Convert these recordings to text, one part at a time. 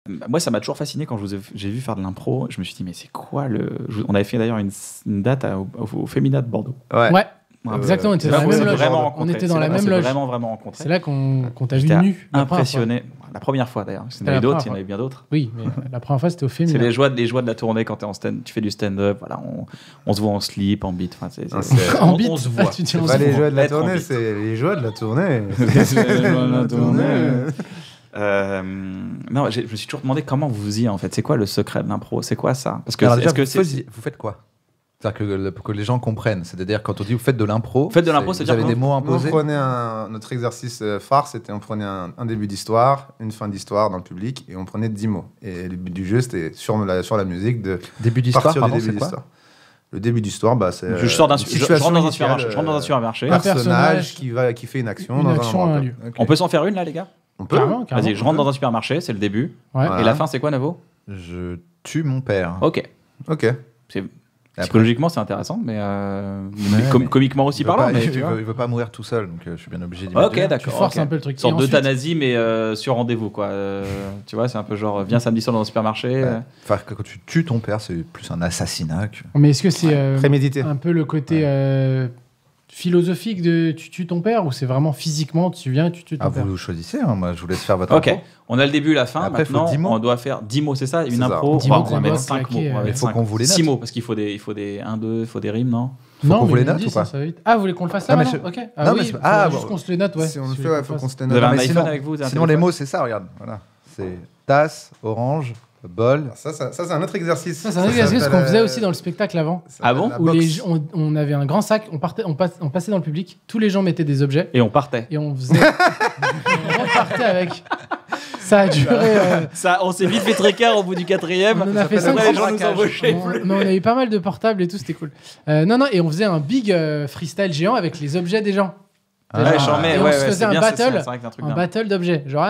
Moi, ça m'a toujours fasciné quand j'ai vu faire de l'impro. Je me suis dit, mais c'est quoi le. On avait fait d'ailleurs une date au Fémina de Bordeaux. Ouais. Exactement, on était dans la même loge. On était dans la même loge. Vraiment rencontré. C'est là qu'on t'a vu nu. Impressionné. La première fois d'ailleurs. Il y en avait d'autres, il y en avait bien d'autres. Oui, mais la première fois c'était au Fémina. C'est les joies de la tournée quand tu fais du stand-up. Voilà, on se voit en slip, en beat. En beat, on se voit. C'est pas les joies de la tournée, c'est les joies de la tournée. Non, je me suis toujours demandé comment vous faisiez en fait. C'est quoi le secret de l'impro? C'est quoi ça? Parce que vous faites quoi? C'est-à-dire que les gens comprennent. C'est-à-dire quand on dit vous faites de l'impro, c'est vous avez des mots imposés. On prenait notre exercice phare, c'était on prenait un début d'histoire, une fin d'histoire dans le public, et on prenait 10 mots. Et le but du jeu, c'était sur la musique de début d'histoire. Partir du début d'histoire. Le début d'histoire, c'est. Je rentre dans un supermarché. Un personnage qui fait une action dans un endroit. Okay. On peut s'en faire une là, les gars? On peut. Carrément. Vas-y, je rentre dans un supermarché, c'est le début. Ouais. Et la fin, c'est quoi, Navo? Je tue mon père. Ok. Psychologiquement, c'est intéressant, mais comiquement aussi parlant. Il veut pas mourir tout seul, donc je suis bien obligé d'y mettre. Ok, d'accord. Tu forces un peu le truc. Une sorte d'euthanasie, mais sur rendez-vous, quoi. Tu vois, c'est un peu genre, viens samedi soir dans un supermarché. Enfin, quand tu tues ton père, c'est plus un assassinat. Mais est-ce que c'est prémédité, un peu le côté philosophique de tu tues ton père, ou c'est vraiment physiquement tu viens et tu tues ton père? Vous choisissez, moi je vous laisse faire votre impro. Ok, on a le début, la fin. Après, maintenant, on doit faire 10 mots, c'est ça? Une impro, on va mettre 5 mots. Il faut qu'on vous les note. 6 mots, parce qu'il faut des 1, 2, il faut des rimes, non? Faut qu'on vous les note ou pas? Ah, vous voulez qu'on le fasse là maintenant? Ok. Ah oui, juste qu'on se les note, ouais. Si on le fait, il faut qu'on se les note. Vous avez un iPhone avec vous? Sinon, les mots, c'est ça, regarde. Voilà. C'est tasse, orange, bol. Ça c'est un autre exercice. Ça, c'est un exercice qu'on faisait aussi dans le spectacle avant. Ah bon? Où on avait un grand sac, on passait dans le public, tous les gens mettaient des objets. Et on partait. Et on faisait. On repartait avec. Ça a duré. On s'est vite fait tréquer au bout du 4e. On en a fait 5 les gens nous embauchaient. Mais on a eu pas mal de portables et tout, c'était cool. Non, et on faisait un big freestyle géant avec les objets des gens. On se faisait un battle d'objets. Genre,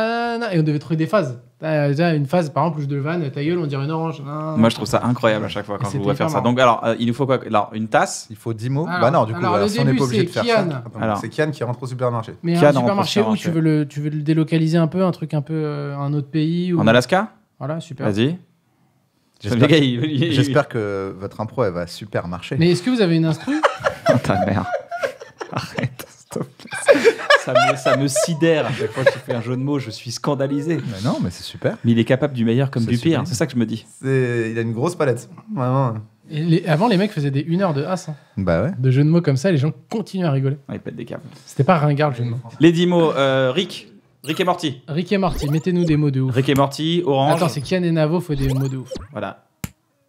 et on devait trouver des phases. Une phase, par exemple, où je de vanne, ta gueule, on dirait une orange. Moi, je trouve ça incroyable à chaque fois quand je vous vois faire ça. Donc, alors, il nous faut quoi? Alors, une tasse. Il faut 10 mots. Alors, non, du coup, le si on n'est pas obligé de faire ça. C'est Kian qui rentre au supermarché. Mais un supermarché où tu veux le délocaliser un peu, un truc un peu, un autre pays ou... En Alaska? Voilà, super. Vas-y. J'espère que votre impro, elle va super marcher. Mais est-ce que vous avez une instru? Oh, ta mère. Arrête. Ça me sidère à chaque fois que tu fais un jeu de mots, je suis scandalisé. Mais non, mais c'est super. Mais il est capable du meilleur comme du pire, c'est ça que je me dis. Il a une grosse palette, vraiment. Avant, les mecs faisaient des 1 heure de as. Bah ouais. De jeux de mots comme ça, les gens continuent à rigoler. Ils pètent des câbles. C'était pas ringard le jeu de mots. Les 10 mots, Rick et Morty. Rick et Morty, mettez-nous des mots de ouf. Rick et Morty, orange. Attends, c'est Kian et Navo, faut des mots de ouf. Voilà.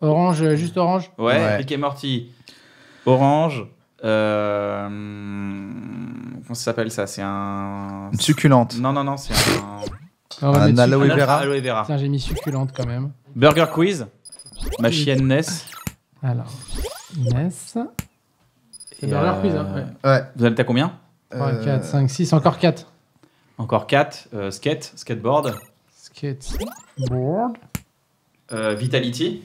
Orange, juste orange? Ouais. Rick et Morty, orange. Comment ça s'appelle ça? C'est un... Une succulente. Non, c'est un aloe vera. Tiens, j'ai mis succulente quand même. Burger quiz. Ma chienne Ness. Alors, Ness. C'est Burger quiz, hein? Ouais. Vous en êtes à combien? 3, 4, 5, 6, encore 4. Encore 4. Skateboard. Skateboard. Vitality.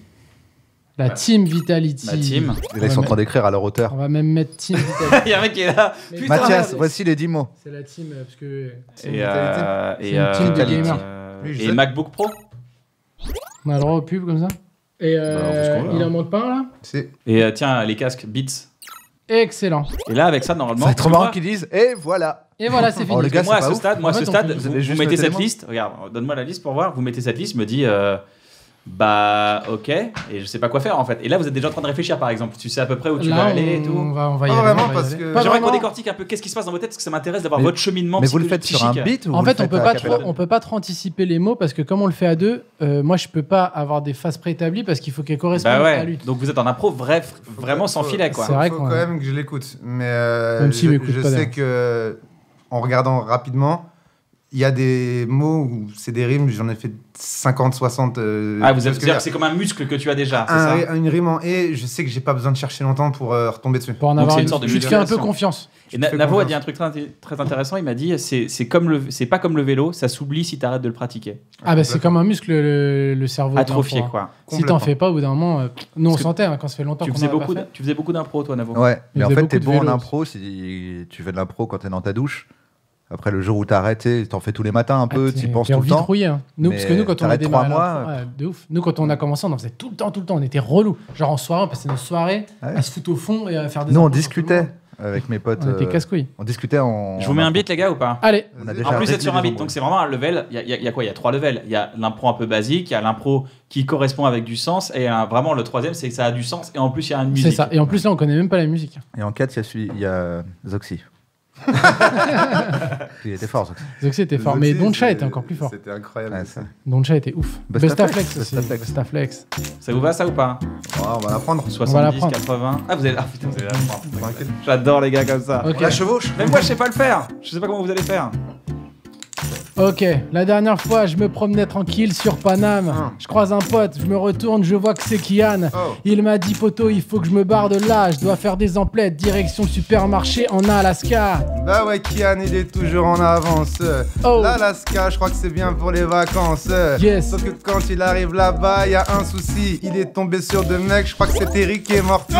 La Team Vitality. La team. Et là, ils sont en train d'écrire à leur hauteur. On va même mettre Team Vitality. Il y a un mec qui est là. Putain, Mathias, voici les 10 mots. C'est la team, parce que... C'est une team de gamers. Et MacBook Pro. On a le droit aux pubs comme ça. Et il en manque pas un, là? Si. Et tiens, les casques Beats. Excellent. Et là, avec ça, normalement... Ça va être trop marrant qu'ils disent « Et voilà !» Et voilà, c'est fini. Les gars, moi, à ce stade, vous mettez cette mots. liste. Regarde, donne-moi la liste pour voir. Vous mettez cette liste, je me dis... Bah ok, et je sais pas quoi faire en fait. Et là vous êtes déjà en train de réfléchir par exemple, tu sais à peu près où tu vas aller et tout. On va y aller. Vraiment parce que j'aimerais qu'on décortique un peu qu'est-ce qui se passe dans votre tête parce que ça m'intéresse d'avoir votre cheminement. Mais vous le faites sur un beat ou en fait on peut pas trop anticiper les mots parce que comme on le fait à deux, moi je peux pas avoir des phases préétablies parce qu'il faut qu'elles correspondent à la lutte. Donc vous êtes en impro vraiment sans filet quoi. C'est vrai faut quand même que je l'écoute, mais je sais que en regardant rapidement. Il y a des mots où c'est des rimes, j'en ai fait 50, 60. C'est comme un muscle que tu as déjà, c'est ça? Une rime en et, je sais que j'ai pas besoin de chercher longtemps pour retomber dessus. Pour en avoir une sorte de... Je te fais un peu confiance. Et Navo a dit un truc très intéressant, il m'a dit c'est pas comme le vélo, ça s'oublie si t'arrêtes de le pratiquer. Ah bah c'est comme un muscle, le cerveau. Atrophié quoi. Si t'en fais pas au bout d'un moment, nous on sentait quand ça fait longtemps qu'on Tu faisais beaucoup d'impro toi Navo? Ouais, mais en fait t'es bon en impro si tu fais de l'impro quand t'es dans ta douche. Après, le jour où t'as arrêté, t'en fais tous les matins un peu, t'y penses T'es tout en le vite temps. rouillé, hein. Nous, parce que nous, quand on a t'arrêtes démarré 3 mois, de ouf. Nous, quand on a commencé, on en faisait tout le temps. On était relou. Genre en soirée, on passait nos soirées Ouais. à se foutre au fond et à faire des. Nous, on impôts sur tout le discutait monde. avec mes potes. On était casse-couilles. On discutait en. Je vous mets un beat, les gars, ou pas? Allez, On a En déjà plus, rythmé c'est sur un des beat, ombres. donc c'est vraiment un level. Il y a quoi? Il y a 3 levels. Il y a l'impro un peu basique, il y a l'impro qui correspond avec du sens, et vraiment le troisième, c'est que ça a du sens, et en plus, il y a une musique. c'est ça. Et en plus, là, on connaît même pas la musique. Et en 4, il y a Zoxy. Il était fort, Zoxy. Zoxy était fort. Mais Doncha était encore plus fort. C'était incroyable. Ouais, aussi. ça. Doncha était ouf. Bestaflex Bestaflex aussi. Bestaflex. Bestaflex. Ça vous va, ça, ou pas? Ouais, on va l'apprendre. 70, prendre. 80. Ah, vous allez. Ah, putain, vous allez la prendre. Tranquille. J'adore les gars comme ça. Ok. On la chevauche. Même moi, je sais pas le faire. Je sais pas comment vous allez faire. Ok, la dernière fois, je me promenais tranquille sur Paname. Je croise un pote, je me retourne, je vois que c'est Kian. Oh. Il m'a dit, poto, il faut que je me barre de là. Je dois faire des emplettes, direction supermarché en Alaska. Bah ouais, Kian, il est toujours en avance. Oh. L'Alaska, je crois que c'est bien pour les vacances. Yes. Sauf que quand il arrive là-bas, il y a un souci. Il est tombé sur 2 mecs, je crois que c'était Rick et Morty.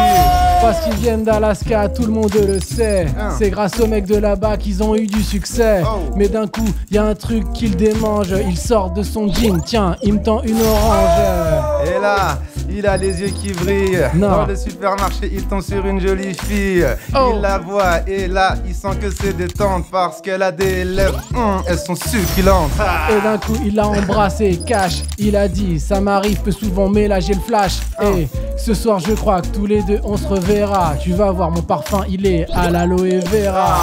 Parce qu'ils viennent d'Alaska, tout le monde le sait. C'est grâce aux mecs de là-bas qu'ils ont eu du succès. Oh. Mais d'un coup, y a un truc qu'il démange. Il sort de son jean, tiens, il me tend une orange. Et là, il a les yeux qui brillent. Non. Dans le supermarché, il tombe sur une jolie fille. Oh. Il la voit et là, il sent que c'est détente parce qu'elle a des lèvres. Elles sont succulentes. Et d'un coup, il l'a embrassé, cash. Il a dit, ça m'arrive, peut souvent mélanger le flash. Et ce soir, je crois que tous les deux, on se reverra. Tu vas voir, mon parfum, il est à l'aloe vera.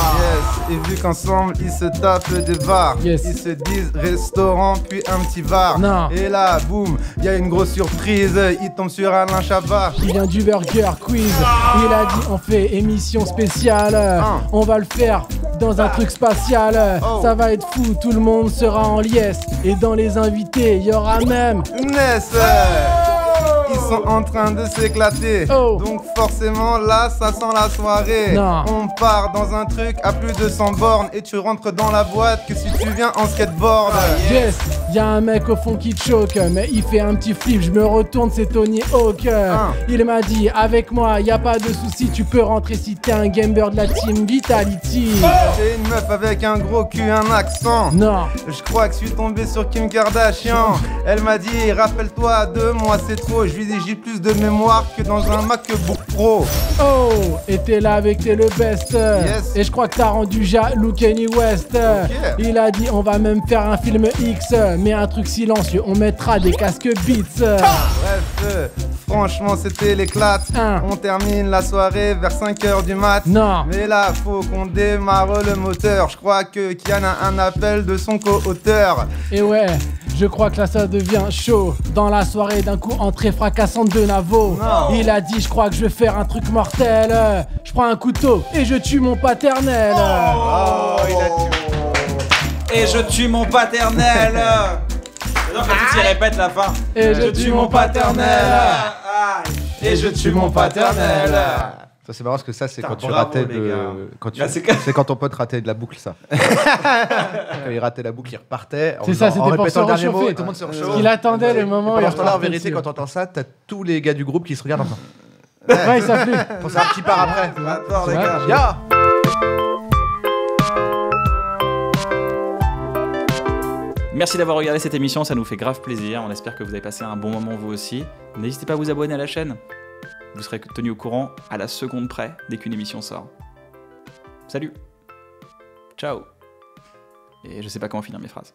Yes, et vu qu'ensemble ils se tapent des bars, Yes. ils se disent restaurant puis un petit bar. Non. Et là, boum, il y a une grosse surprise, il tombe sur Alain Chabat. Il vient du Burger Quiz. Il a dit, on fait émission spéciale. On va le faire dans un truc spatial. Oh. Ça va être fou, tout le monde sera en liesse. Et dans les invités, il y aura même. Ness, ils sont en train de s'éclater. Oh. Donc forcément là, ça sent la soirée. Non. On part dans un truc à plus de 100 bornes et tu rentres dans la boîte que si tu viens en skateboard. Yes, y a un mec au fond qui te choque, mais il fait un petit flip, je me retourne, c'est Tony Hawk. Il m'a dit, avec moi, y a pas de souci, tu peux rentrer si t'es un gamer de la team Vitality. J'ai une meuf avec un gros cul, un accent. Non, Je crois que je suis tombé sur Kim Kardashian. Elle m'a dit, rappelle-toi de moi, c'est trop. Je lui dis, j'ai plus de mémoire que dans un MacBook Pro. oh, et t'es là avec t'es le best. Yes. Et je crois que t'as rendu jaloux Kenny West. Il a dit, on va même faire un film X, mais un truc silencieux, on mettra des casques Beats. Bref, franchement, c'était l'éclate. Hein. On termine la soirée vers 5h du mat. Non. Mais là, faut qu'on démarre le moteur. Je crois que Kian a un appel de son co-auteur. Et ouais, je crois que là ça devient chaud. Dans la soirée, d'un coup, entrée fracassante de Navo. Non. Il a dit, je crois que je vais faire un truc mortel. Je prends un couteau et je tue mon paternel. Oh, il a tué. Et je tue mon paternel. Donc, tous y répètent la fin. Et je tue mon paternel. Et je tue mon paternel. Ça, c'est marrant parce que ça, c'est Putain, quand tu bravo, ratais les de. gars. Quand tu... Là, c'est c'est quand ton pote ratait de la boucle, ça. Quand il ratait la boucle, il repartait. En C'est ça, faisant- en c'était pour répétant se le dernier mot, réchauffer. et tout le monde se réchauffe. Il attendait le moment où il Pendant ce temps-là, en repartait vérité, dessus. quand t'entends ça, t'as tous les gars du groupe qui se regardent en disant Ouais, il s'appelait. pour savoir qui part après. Attends, les Ouais. gars. Ya. Merci d'avoir regardé cette émission, ça nous fait grave plaisir. On espère que vous avez passé un bon moment vous aussi. N'hésitez pas à vous abonner à la chaîne. Vous serez tenu au courant à la seconde près dès qu'une émission sort. Salut. Ciao. Et je sais pas comment finir mes phrases.